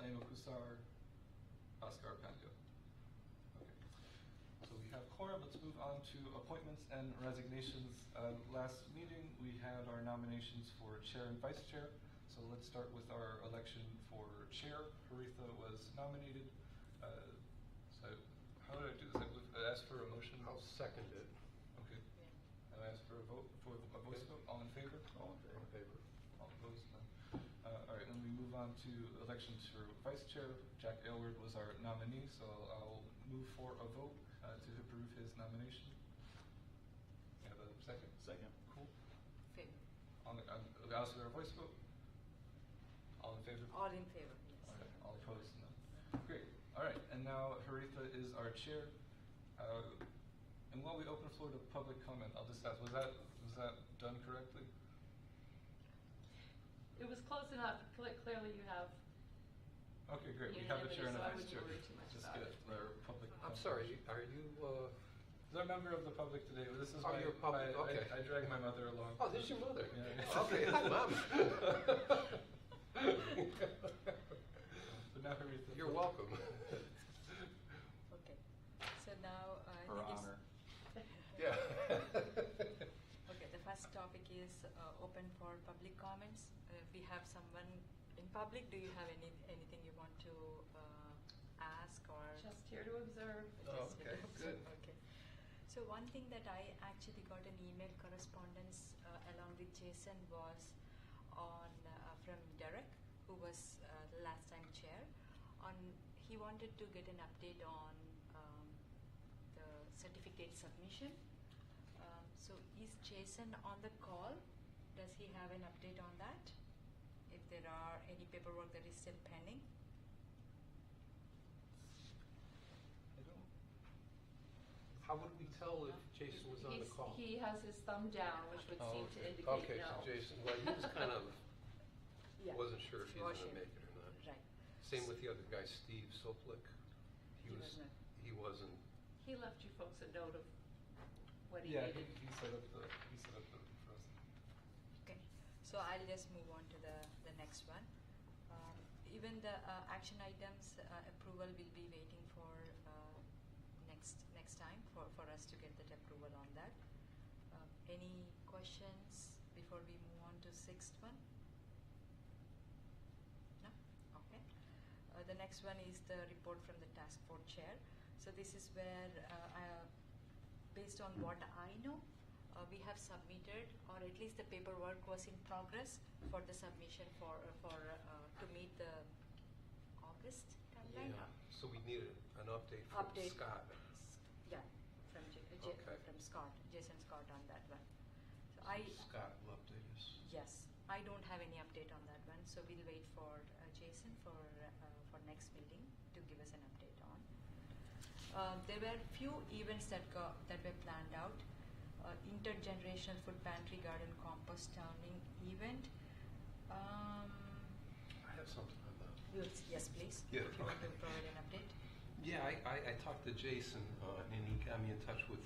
Eno Kusar, Oscar Pandio. Okay. So we have quorum. Let's move on to appointments and resignations. Last meeting we had our nominations for chair and vice chair. So let's start with our election for chair. Haritha was nominated. So how did I do this? I asked for a motion. I'll second it. Okay. And I asked for a vote, for a voice vote. All in favor? All in favor. All in favor. All opposed? None. All right, then we move on to elections for vice chair. Jack Aylward was our nominee, so I'll move for a vote to approve his nomination. You have a second? Second. Cool. Favor. I'll ask for a voice vote. All in favor? All in favor, yes. Okay, all opposed? No. Great. All right, and now Haritha is our chair. And while we open the floor to public comment, I'll just ask, was that done correctly? It was close enough. Clearly you have. Okay, great. We have a chair and a So I vice wouldn't chair. worry too much Just about get it. our public. I'm sorry, are you, Is there a member of the public today? This is Oh, my, you're public, okay. I drag my mother along. oh, this is your mother? Yeah. Okay, hi, Mom. But now Haritha. You're welcome. Okay. So now, Her I think honor. Yeah. okay, the first topic is open for public comments. If we have someone in public, do you have anything you want to ask or? Just here to observe. Oh, Just okay, good. Okay. So one thing that I actually got an email correspondence along with Jason was on from Derek, who was the last time chair. He wanted to get an update on the certificate submission. So is Jason on the call? Does he have an update on that? If there are any paperwork that is still pending? I don't. How would we tell if Jason was on the call? He has his thumb down, which would Oh, seem okay. to indicate Okay, no. so Jason, well, he was kind of, Yeah. wasn't sure if he was going to Wasn't. make it or not. Right. Same with the other guy, Steve Soplick. He was not. He wasn't. He left you folks a note of what he Yeah, needed. he set up the for us. Okay, so I'll just move on to the next one. Even the action items approval will be waiting for next time for us to get that approval on that. Any questions before we move on to sixth one? No? Okay. The next one is the report from the task force chair. So this is where, based on what I know, we have submitted, or at least the paperwork was in progress for the submission to meet the August timeline. Yeah. So we needed an update from Scott. Yeah, from Okay. from Scott, Jason Scott on that one. So Scott will update us. yes, I don't have any update on that one, so we'll wait for Jason for next meeting to give us an update on. There were few events that were planned out. Intergenerational food pantry garden composting event. I have something on that. Yes, please. Yeah. If you want to provide an update. Yeah, I talked to Jason, and he got me in touch with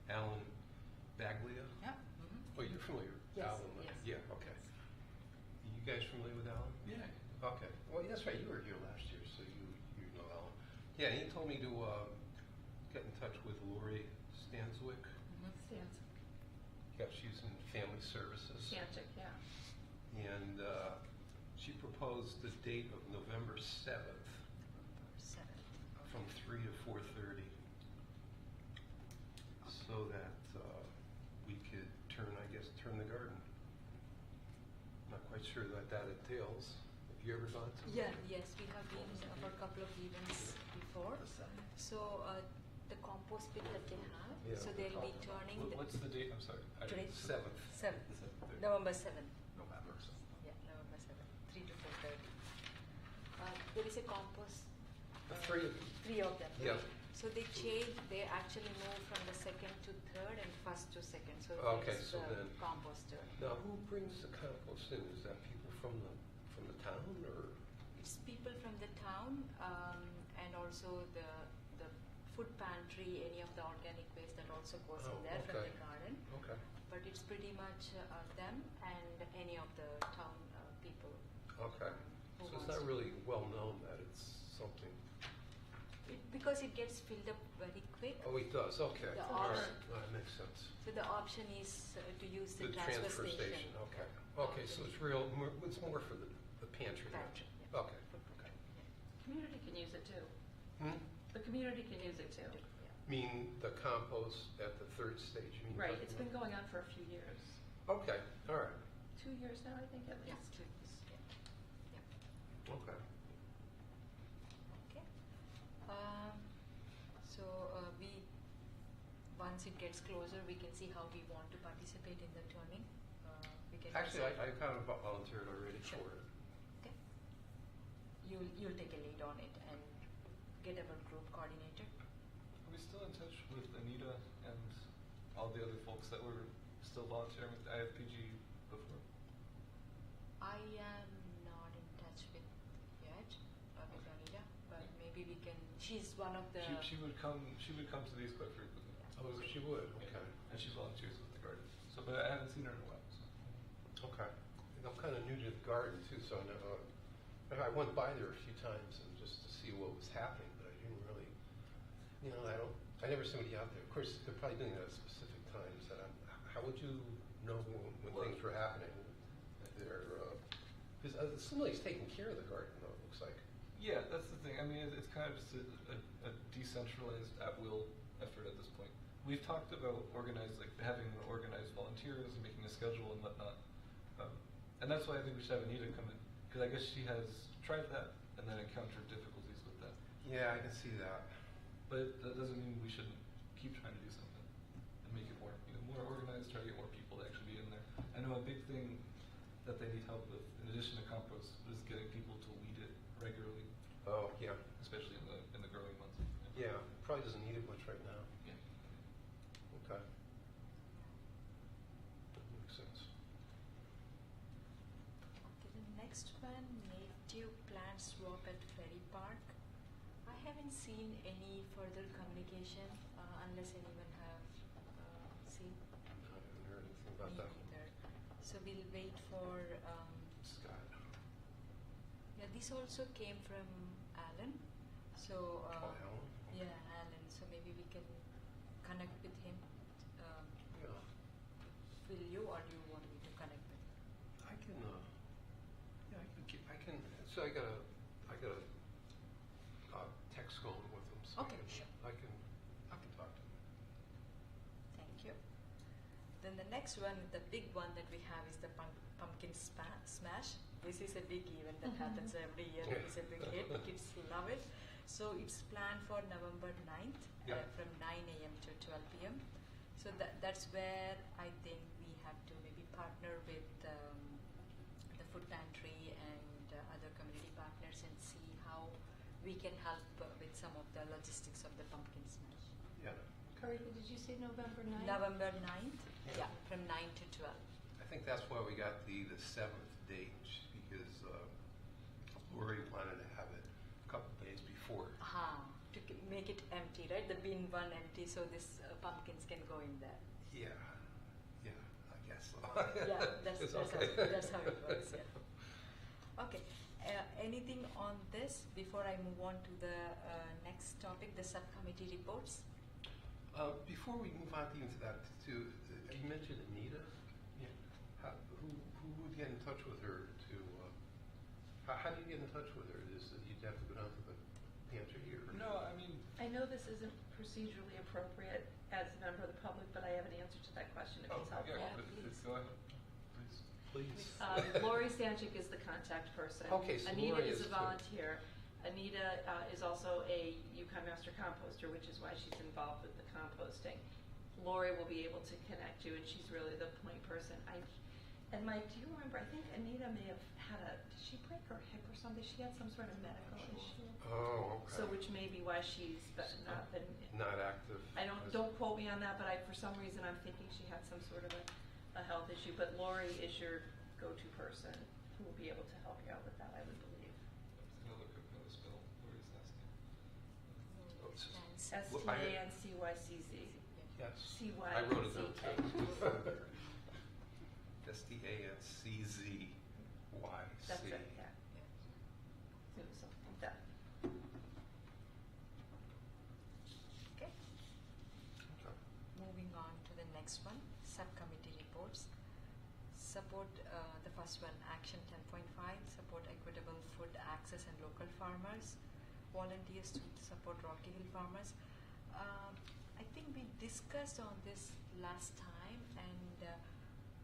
Alan Baglia. Yeah. Mm-hmm. Oh, you're familiar with Yes, Alan? yes. Yeah, okay. You guys familiar with Alan? Yeah. Okay. Well, that's right. You were here last year, so you know Alan. Yeah, he told me to get in touch with Lori Stanswick. Stanczyk. Yeah, she's in family services. Stanczyk, yeah. And she proposed the date of November 7th 7. from 3 to 4:30 so that we could turn the garden. Not quite sure what that entails. Have you ever gone to? Yeah, yes, we have been for a couple of events before. So the compost pit that they have, Yeah, so they'll be turning. What's the date? I'm sorry. Today? 7th. 7th, November. November 7th. November. Yeah, November 7th, 3 to 4:30. There is a compost. The three of them. 3 of them. Yeah. So they change. They actually move from the second to third and first to second. So Okay, there's so the then- composter. Now, who brings the compost in? Is that people from the town, or? It's people from the town and also the food pantry, any of the organic waste that also goes Oh, in there from okay. the garden. Okay. But it's pretty much them and any of the town people. Okay. who So it's wants not to. really well known that it's something. Because it gets filled up very quick. Oh, it does, okay. The All right, option- that makes sense. So the option is to use the transfer station, okay. Okay, so it's it's more for the pantry. Pantry, yeah. Okay, Food okay. pantry, yeah. Community can use it too. Hmm? The community can use it too. Yeah. Mean the compost at the third stage? you mean Right, talking it's been about? going on for a few years. Okay, all right, 2 years now, I think, at Yeah, least. two years, yeah. Yeah. okay. Okay. So once it gets closer, we can see how we want to participate in the turning. We can Actually, decide. I kind of volunteered already Sure. for it. Okay. You'll take a lead on it and get our group coordinator. Are we still in touch with Anita and all the other folks that were still volunteering with the IFPG before? I am not in touch with yet with Anita, but maybe we can. She's one of the. She would come to these quite frequently. Oh, she would, Yeah. okay. And she volunteers with the garden. So, but I haven't seen her in a while. So. Okay. And I'm kind of new to the garden too, so I went by there a few times and just to see what was happening, but I didn't really, I never see somebody out there. Of course, they're probably doing that at specific times. How would you know when Well- things were happening? Because somebody's taking care of the garden, though, it looks like. Yeah, that's the thing. I mean, it's kind of just a decentralized at-will effort at this point. We've talked about having organized volunteers and making a schedule and whatnot. And that's why I think we should have Anita come in. Because I guess she has tried that and then encountered difficulties with that. Yeah, I can see that. But that doesn't mean we shouldn't keep trying to do something and make it more, more organized, try to get more people to actually be in there. I know a big thing that they need help with, in addition to compost, is getting people to weed it regularly, Oh, yeah. especially in the growing months. Yeah, probably doesn't need it much right now. Yeah. Okay. That makes sense. Okay, the next one, native plant swap at Ferry Park. I haven't seen any further communication unless anyone have seen. I haven't heard anything about Me that. neither. So we'll wait for. Scott. Yeah, this also came from Alan. So. Oh, Alan? Yeah, Alan. So maybe we can connect with him. Yeah. Will you, or do you want me to connect with him? I can, so I got a text going with him, so Okay, sure. I can talk to him. Thank you. Then the next one, the big one that we have is the pumpkin smash. This is a big event that happens every year. It's a big hit. Kids love it. So it's planned for November 9th Yeah. from 9 a.m. to 12 p.m. So that's where I think we have to maybe partner with the food pantry and other community partners and see how we can help with some of the logistics of the pumpkin smash. Yeah. Karika, did you say November 9th? November 9th, Yeah. yeah, from 9 to 12. I think that's why we got the 7th date, because Lori wanted to have it a couple days before. To make it empty, right? The bin one empty, so this pumpkins can go in there. Yeah, I guess so. Yeah, It's that's okay. how it works. Yeah. Okay. Anything on this before I move on to the next topic, the subcommittee reports? Before we move on even to that, you mentioned Anita. Yeah. Who would get in touch with her to? How do you get in touch with her? Is it you'd have to go down to the pantry or? No, I mean, I know this isn't procedurally appropriate as a member of the public, but I have an answer to that question if it's helpful. Yeah, please please. go ahead, please. Please. Lori Stanchik is the contact person. Okay, so Anita Lori is is a too. volunteer. Anita is also a Yukon Master Composter, which is why she's involved with the composting. Lori will be able to connect you, and she's really the point person. And Mike, do you remember, I think Anita may have had did she break her hip or something? She had some sort of medical issue. Oh, okay. So which may be why she's not been. Not active. Don't quote me on that, but for some reason I'm thinking she had some sort of a health issue. But Lori is your go-to person who will be able to help you out with that, I would believe. Another quick note spell. Lori's last name. Oh, it's just- STANCYCZ. Yes. C-Y-C-K. I wrote it down too. STANCZYC. That's it, yeah. next one, subcommittee reports. Support, the first one, action 10.5, support equitable food access and local farmers. Volunteers to support Rocky Hill farmers. I think we discussed on this last time, and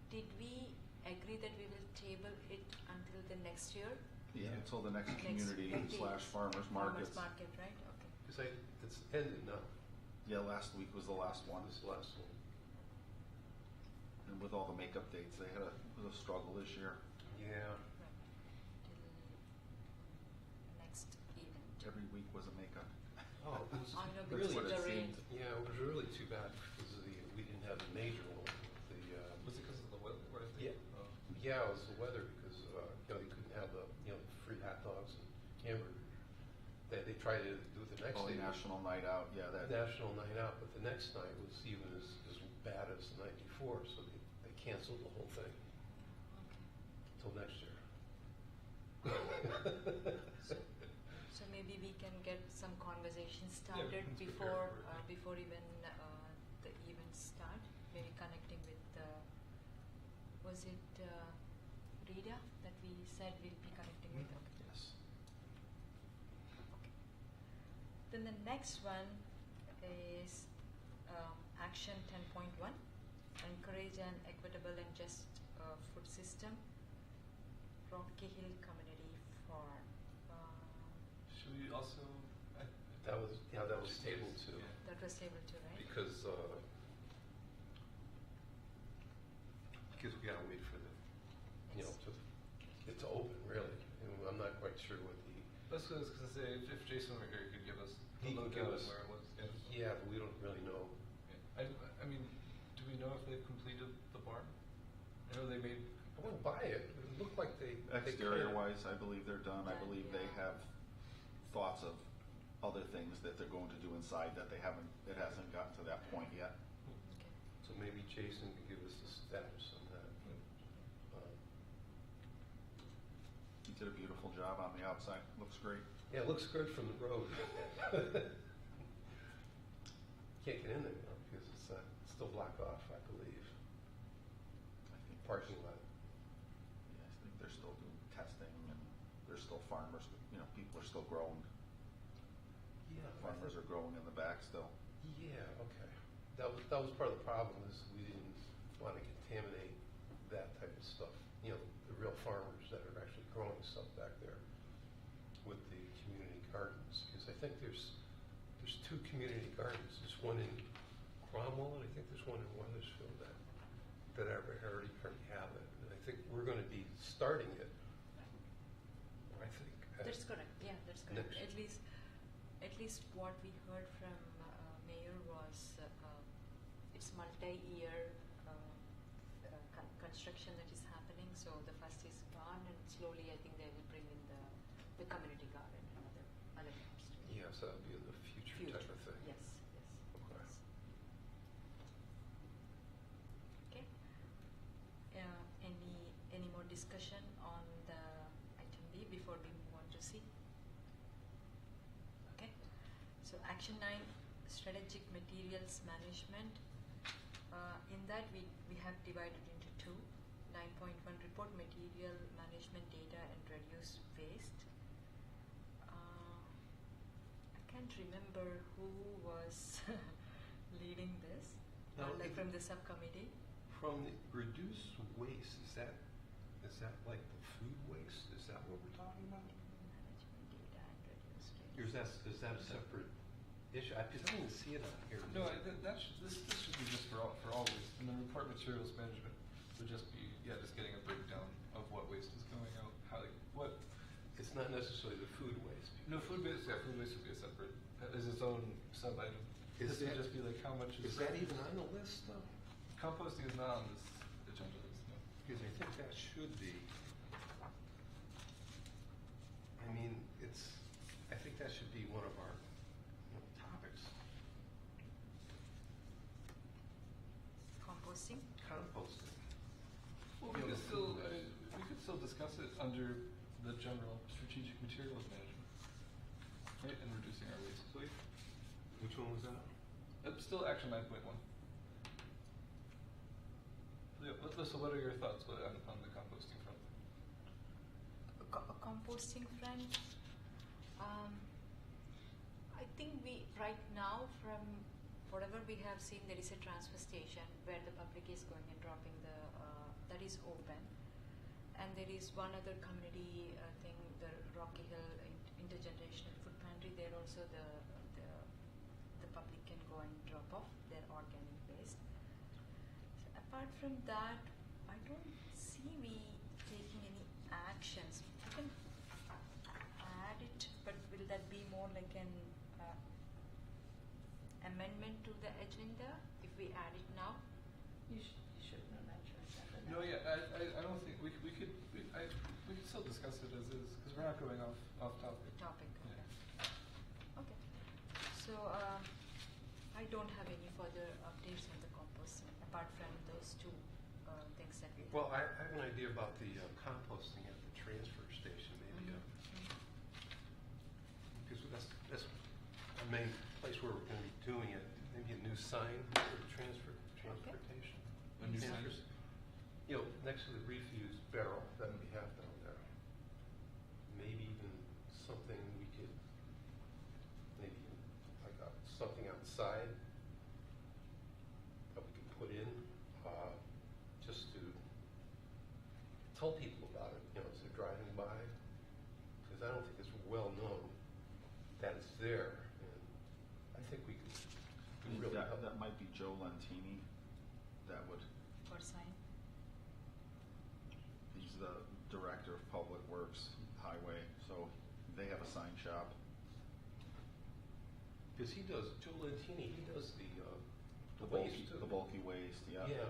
did we agree that we will table it until the next year? Yeah, until the next community Next- slash farmers markets. Farmers market, right? Okay. Because it's ended now, Yeah, last week was the last one. this last one. And with all the makeup dates, they had a struggle this year. Yeah. Right. Till next event. Every week was a makeup. Oh, it was I know, really, because of the it rain. seemed. yeah, it was really too bad because of we didn't have a major one. Was it because of the weather? Or Yeah. Oh. Yeah, it was the weather because, you couldn't have the, free hot dogs and hamburgers. They tried to do it the next Oh, day. National Night Out, yeah, that. National night out, but the next night was even as bad as the night before, so they canceled the whole thing Okay. till next year. So maybe we can get some conversation we started can prepare before for it. before even the events start. Maybe connecting with was it Rita that we said we'll be connecting with? Mhm. Okay. Yes. Okay. Then the next one is action 10.1, encourage an equitable and just food system. Rocky Hill Community Farm. Should we also? That was tabled too, Yeah. That was able to, right? because we gotta wait for the, Yes. it's open really, and I'm not quite sure what the, That's what I was gonna say. If Jason were here, he could give us the He can lowdown give us- where it was. Yeah. yeah, but we don't really know. Yeah. I mean, do we know if they've completed the barn? I know they made. I went by it, it looked like they. Exterior wise, I believe they're done. I Done, believe they yeah. have thoughts of other things that they're going to do inside that it hasn't gotten to that point yet. Okay. So maybe Jason could give us the status on that. He did a beautiful job on the outside. Looks great. Yeah, it looks good from the road. Can't get in there now because it's still blocked off, I believe, I think parking lot. Yeah, I think they're still doing testing and there's still farmers, people are still growing. Yeah. Farmers are growing in the back still. Yeah, okay. That was part of the problem is we didn't want to contaminate that type of stuff. The real farmers that are actually growing stuff back there with the community gardens. Because I think there's two community gardens. There's one in Cromwell and I think there's one in Weathersfield that already have it. And I think we're going to be starting it. I think. That's correct. Yeah, that's correct. Next. At least what we heard from Mayor was it's multi-year construction that is happening. So the first is gone, and slowly I think they will bring in the community garden and other parts. Yes, that'll be the future type of thing. Yes, yes. Okay. Yes. Okay. Any more discussion on the item B before we move on to C? Okay. So action 9, strategic materials management. In that we have divided into two. 9.1, report material management data and reduce waste. I can't remember who was leading this, No, like it- from the subcommittee. From the reduce waste, is that like the food waste? Is that what we're talking about? Management data and reduce waste. Or is that a separate issue? I didn't see it on here. No, this should be just for all waste, and then report materials management would just be just getting a breakdown of what waste is going out, what. It's not necessarily the food waste. No, food waste would be a separate, is its own sub item. Is This would that- just be like how much Is that even on the list though? composting is not on this agenda list. No. Because I think that should be. I mean, I think that should be one of our topics. Composting. Composting. Well, we could still discuss it under the general strategic materials management, right, and reducing our waste. Which one was that? It's still action 9.1. So what are your thoughts on the composting front? Composting front, I think we right now, from whatever we have seen, there is a transfer station where the public is going and dropping the that is open, and there is one other community thing, the Rocky Hill Intergenerational Food Pantry. There also the public can go and drop off their organic waste. So apart from that, I don't see we taking any actions. We can add it, but will that be more like an amendment to the agenda if we add it now? You should have known that your agenda. No, yeah, I don't think we could still discuss it as is because we're not going off topic. Topic. Okay. Yeah. Okay. So I don't have any further updates on the composting apart from those two things that we have. Well, I have an idea about the composting at the transfer station, maybe. Because that's our main place where we're going to be doing it. Maybe a new sign for the transportation. A new sign? Transfers. You know, next to the refuse barrel that we have down there. Maybe even something we could, maybe like something outside that we could put in, just to tell people about it, you know, as they're driving by. Because I don't think it's well known that it's there. And I think we could really help. That might be Joe Lentini. That would. For sign. He's the director of Public Works Highway, so they have a sign shop. Because he does, Joe Lentini, he does the bulky, waste too. the bulky waste, yeah. Yeah.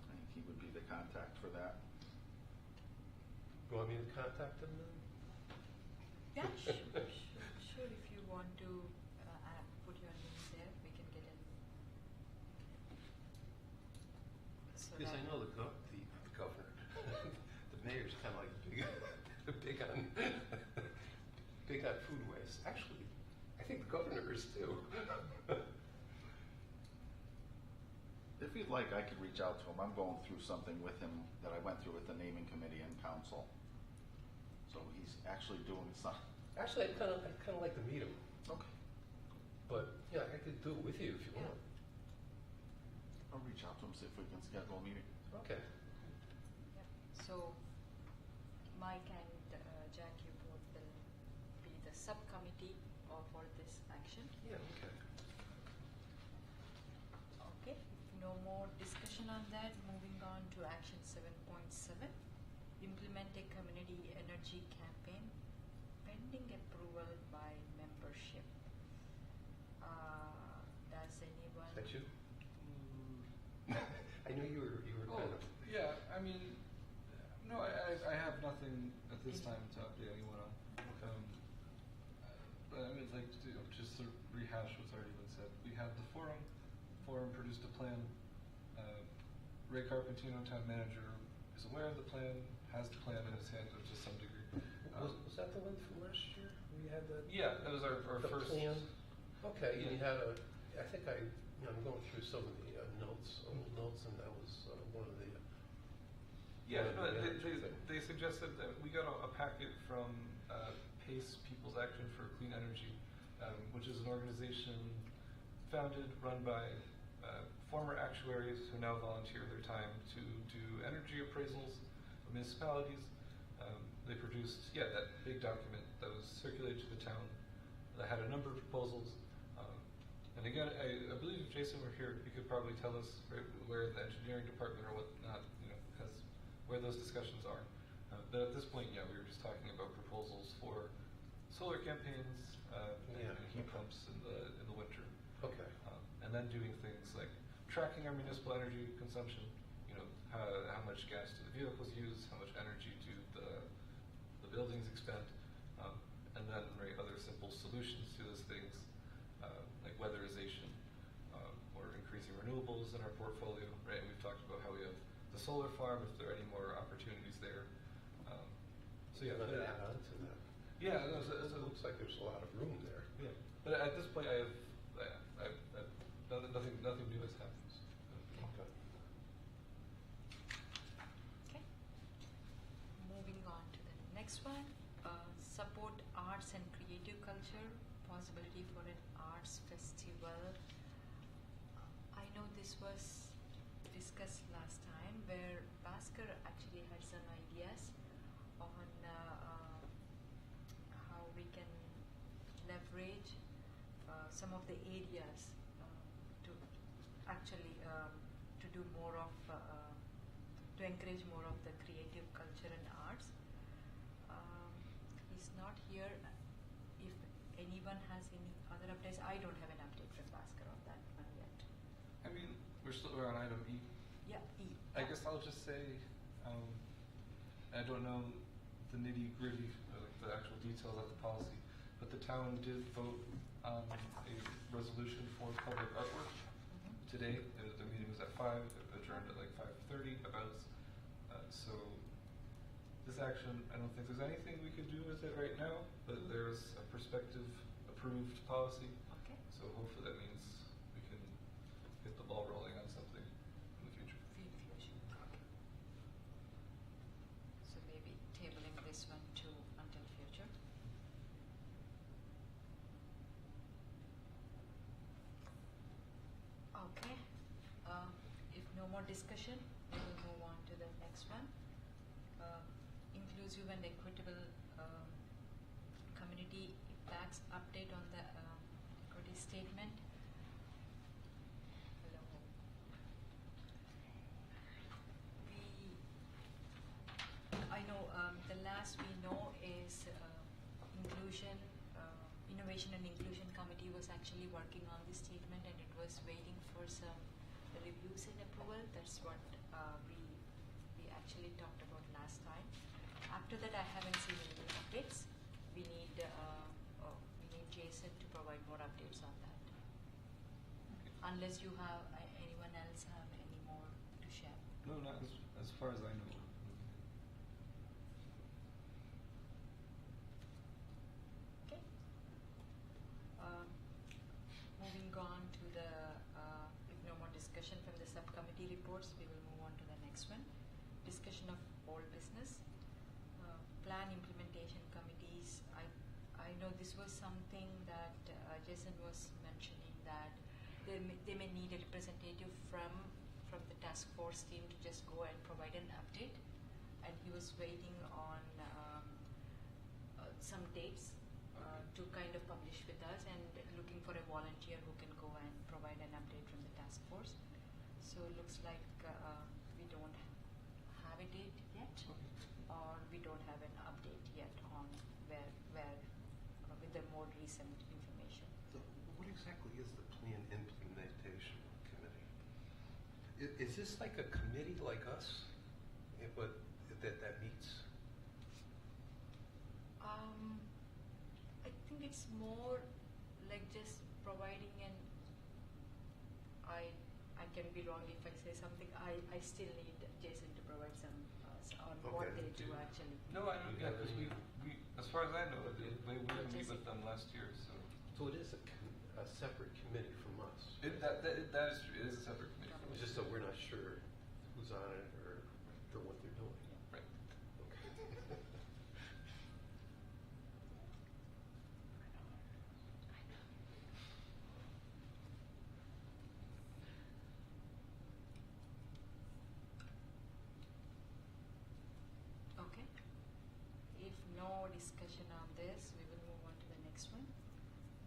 I think he would be the contact for that. You want me to contact him then? Yeah, sure. If you want to put your name there, we can get in. So Because I that- know the governor, the mayor's kind of like big on big on food waste. Actually, I think the governor is too. If you'd like, I could reach out to him. I'm going through something with him that I went through with the naming committee and council. So he's actually doing some. Actually, I'd kind of like to meet him. Okay. But yeah, I could do it with you if you Yeah. want. I'll reach out to him, see if we can schedule a meeting. Okay. Yep. So Mike and Jack, you both will be the subcommittee for this action. Yeah. Okay. Okay. No more discussion on that. Moving on to action 7.7. Implement a community energy campaign pending approval by membership. Does anyone? Is that you? I knew you were Oh, kind of. yeah, I mean, no, I have nothing at this time to update anyone on. But I mean, like, just to rehash what's already been said, we had the forum produced a plan. Ray Carpentino, town manager, is aware of the plan, has the plan in his hand to some degree. Was that the one from last year? We had the. Yeah, that was our the first. plan? Okay, and you Yeah. had I think I'm going through some of the old notes, and that was one of the. Yeah, one of no, the they suggested that we got a packet from PACE, People's Action for Clean Energy, which is an organization founded, run by former actuaries who now volunteer their time to do energy appraisals for municipalities. They produced, that big document that was circulated to the town that had a number of proposals. And again, I believe if Jason were here, he could probably tell us where the engineering department or whatnot, where those discussions are. But at this point, we were just talking about proposals for solar campaigns and heat pumps in the winter. Okay. And then doing things like tracking our municipal energy consumption. How much gas do the vehicles use? How much energy do the buildings expend? And then other simple solutions to those things, like weatherization or increasing renewables in our portfolio. Right, and we've talked about how we have the solar farm. If there are any more opportunities there. So I'm going to add on to that. Yeah, It looks like there's a lot of room there. Yeah, but at this point, I have nothing new has happened. Okay. arts and creative culture, possibility for an arts festival. I know this was discussed last time where Bhaskar actually had some ideas on how we can leverage some of the areas to actually to do more of to encourage more of the creative culture and arts. He's not here. If anyone has any other updates, I don't have an update from Bhaskar on that one yet. I mean, we're on item E. Yeah, E. I guess I'll just say, I don't know the nitty gritty, like the actual details of the policy, but the town did vote on a resolution for public artwork today. The meeting was at 5, it adjourned at like 5:30 about. So this action, I don't think there's anything we could do with it right now, but there's a prospective approved policy. Okay. So hopefully that means we can get the ball rolling on something in the future. Fusion. Okay. So maybe tabling this one too until future. Okay. If no more discussion, we will move on to the next one. Inclusive and equitable community impacts update on the equity statement. Hello. I know the last we know is inclusion, innovation and inclusion committee was actually working on this statement and it was waiting for some reviews and approval. That's what we actually talked about last time. After that, I haven't seen any updates. We need Jason to provide more updates on that. Unless you have anyone else have any more to share. No, not as far as I know. Okay. Moving on to the, if no more discussion from the subcommittee reports, we will move on to the next one. Discussion of old business. Plan implementation committees. I know this was something that Jason was mentioning that they may need a representative from the task force team to just go and provide an update, and he was waiting on some dates to kind of publish with us and looking for a volunteer who can go and provide an update from the task force. So it looks like we don't have a date yet, or we don't have an update yet on where with the more recent information. So what exactly is the plan implementation committee? Is this like a committee like us, but that meets? I think it's more like just providing an. I can be wrong if I say something. I still need Jason to provide some on what Okay. they do actually. No, I don't. Yeah, because we, as far as I know, we didn't meet with them last year. So it is a separate committee from us. that is true. It is a separate committee. It's just that we're not sure who's on it or what they're doing. Right. Okay. Okay. If no discussion on this, we will move on to the next one.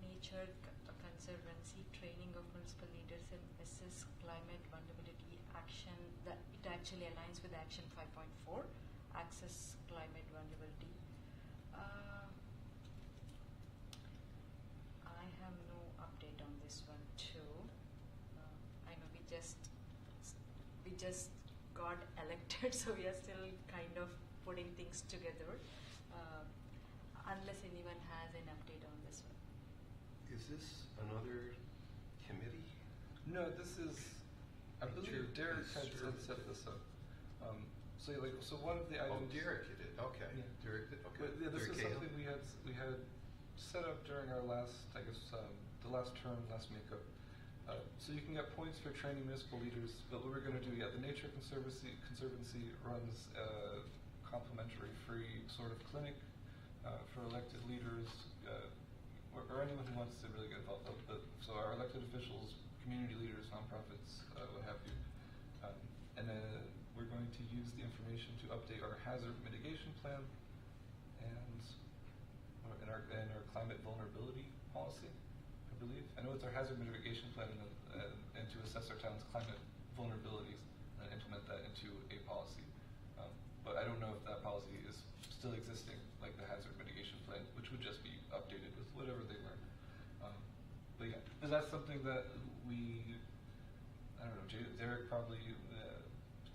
Nature Conservancy training of municipal leaders and assess climate vulnerability action. That it actually aligns with Action 5.4, access climate vulnerability. I have no update on this one too. I know we just got elected, so we are still kind of putting things together. Unless anyone has an update on this one. Is this another committee? No, this is. I believe Derek had Sure. set this up. So one of the Oh, items. Derek did it. Okay. Yeah. Derek did. Okay. But yeah, this Derek is Cahill? something we had set up during our last, I guess, the last term, last makeup. So you can get points for training municipal leaders, but what we're going to do, the Nature Conservancy runs a complimentary free sort of clinic for elected leaders, or anyone who wants to really get involved. So our elected officials, community leaders, nonprofits, what have you. And we're going to use the information to update our hazard mitigation plan and our climate vulnerability policy, I believe. I know it's our hazard mitigation plan and to assess our town's climate vulnerabilities and implement that into a policy. But I don't know if that policy is still existing, like the hazard mitigation plan, which would just be updated with whatever they learn. But yeah, is that something that I don't know, Derek probably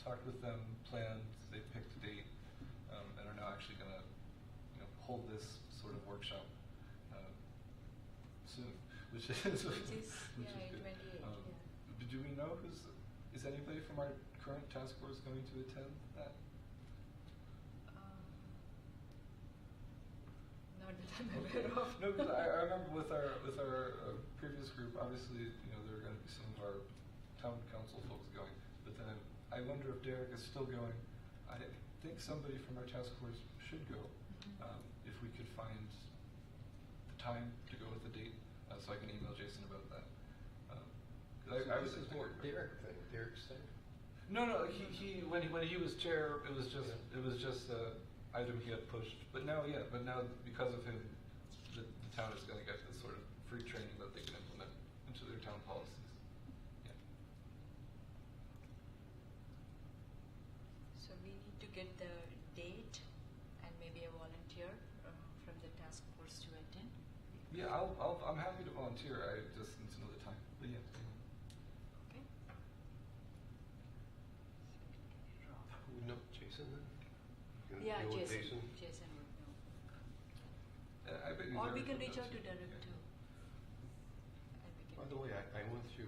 talked with them, planned, they picked a date, and are now actually going to hold this sort of workshop soon, which is Which is good. 28, Do we know is anybody from our current task force going to attend that? Not that I'm aware of. No, because I remember with our previous group, obviously, there are going to be some of our town council folks going, but then I wonder if Derek is still going. I think somebody from our task force should go, if we could find the time to go with the date, so I can email Jason about that. This is more Derek thing, Derek's thing. No, he when he was chair, it was just a item he had pushed. But now because of him, the town is going to get this sort of free training that they can implement into their town policies. Yeah. So we need to get the date and maybe a volunteer from the task force to attend. Yeah, I'm happy to volunteer. I just need to know the time. But yeah. Okay. Who would know, Jason then? You gonna Yeah, deal with Jason would know. I bet you Or we Derek can would reach know out to too. Derek Yeah. too. And we By can the way, I went through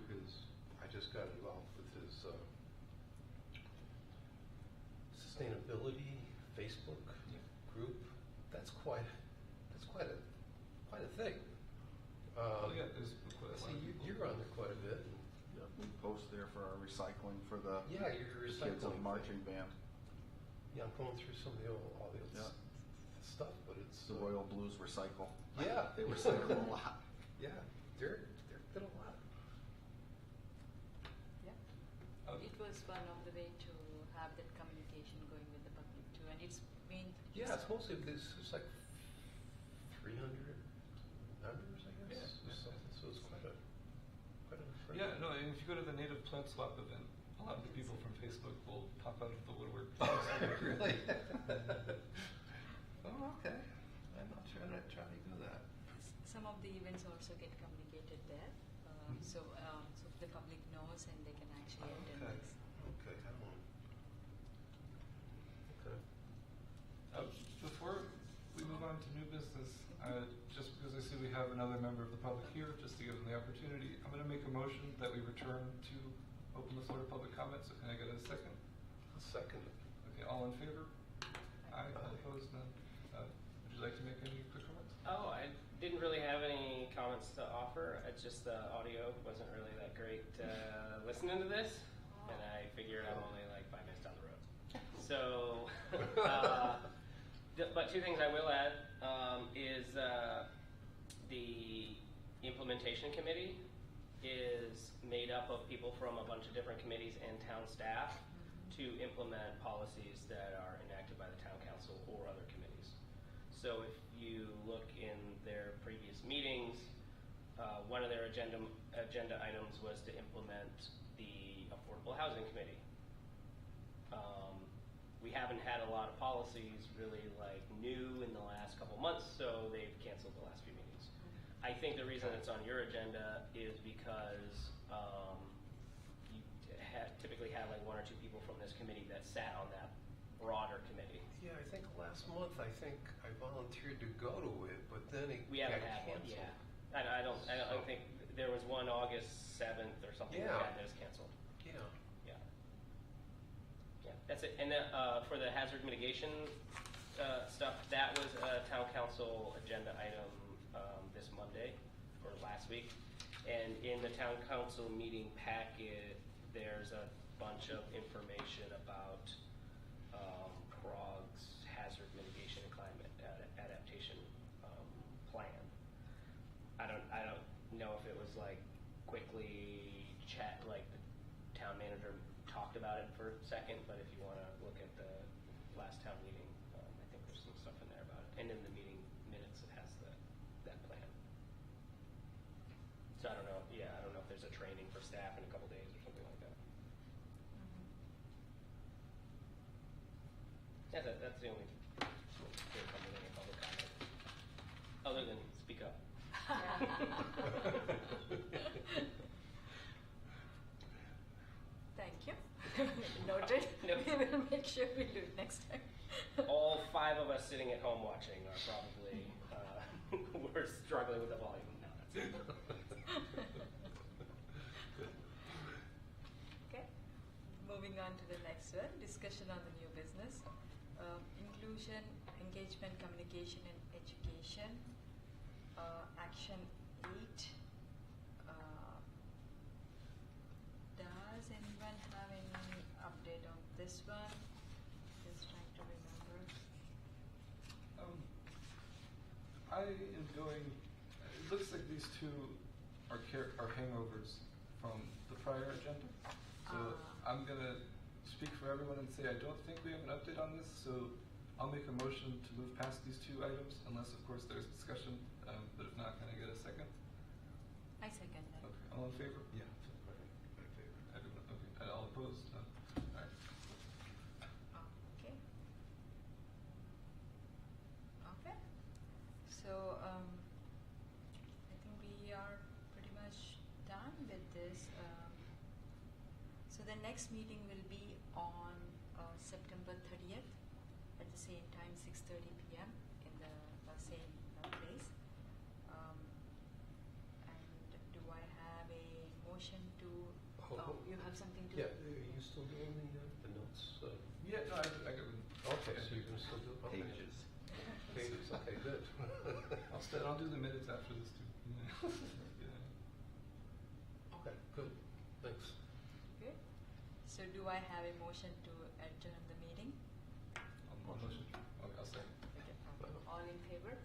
I just got involved with his sustainability Facebook group. That's quite a thing. Yeah, there's quite a lot See, of people. you're on there quite a bit. And, We post there for our recycling for the yeah, your kids of recycling marching thing. band. Yeah, I'm going through some of all the old Yeah. stuff, but it's The Royal Blues Recycle. Yeah. They recycle a lot. Yeah, Derek did a lot. Yeah. It was one of the way to have that communication going with the public too, and it's been. Yeah, it's mostly it's like 300 members, I guess. Yeah. Or something. So it's quite a Yeah, no, and if you go to the Native Plant Swap event, a lot of the people from Facebook will pop out of the woodwork. Really? Oh, okay. I'm not sure I'd try to do that. Some of the events also get communicated there, so the public knows and they can actually attend Okay. this. Okay. I don't. Okay. Before we move on to new business, just because I see we have another member of the public here, just to give them the opportunity, I'm going to make a motion that we return to open the floor to public comment. So can I get a second? Second. Okay, all in favor? Aye. All opposed? None. Would you like to make any quick comments? Oh, I didn't really have any comments to offer. It's just the audio wasn't really that great listening to this, and I figured I'm only like 5 minutes down the road. So, but two things I will add is the implementation committee is made up of people from a bunch of different committees and town staff to implement policies that are enacted by the town council or other committees. So if you look in their previous meetings, one of their agenda items was to implement the Affordable Housing Committee. We haven't had a lot of policies really like new in the last couple months, so they've canceled the last few meetings. I think the reason it's on your agenda is because you typically have like 1 or 2 people from this committee that sat on that broader committee. Yeah, I think last month I volunteered to go to it, but then it We got haven't had one, canceled. yeah. I don't think there was one August 7th or something like Yeah. that that was canceled. Yeah. Yeah. Yeah, that's it. And then for the hazard mitigation stuff, that was a town council agenda item this Monday or last week. And in the town council meeting packet, there's a bunch of information about CROG's hazard mitigation and climate adaptation know if it was like quickly chat, like the town manager talked about it for a second, but if you want to look at the last town meeting, I think there's some stuff in there about it. And in the meeting minutes, it has that plan. So I don't know, I don't know if there's a training for staff in a couple days or something like that. Yeah, that's the only thing coming in public comment. Other than speak up. Thank you. Noted. No. We will make sure we do it next time. All 5 of us sitting at home watching are probably we're struggling with the volume. No, that's it. Okay. Moving on to the next one, discussion on the new business. Inclusion, engagement, communication, and education. Action 8. Does anyone have any update on this one? Just trying to remember. I am going. It looks like these two are hangovers from the prior agenda. So I'm gonna speak for everyone and say I don't think we have an update on this. So I'll make a motion to move past these 2 items, unless of course there's discussion. But if not, can I get a second? I second that. Okay. All in favor? Yeah, my favorite. Everyone. Okay. All opposed? No. All right. Okay. Okay. So I think we are pretty much done with this. So the next meeting will be on September 30th at the same time, 6:30 p.m. in the same place. And do I have a motion to? Oh. You have something to? Yeah, are you still doing the notes? Yeah. No. I got. Okay, so you're going to still do it? Okay. Pages. Pages, okay, good. I'll do the minutes after this too. Yeah. Okay, good, thanks. Good. So do I have a motion to adjourn the meeting? I'll motion. Okay. I'll say. Okay. All in favor?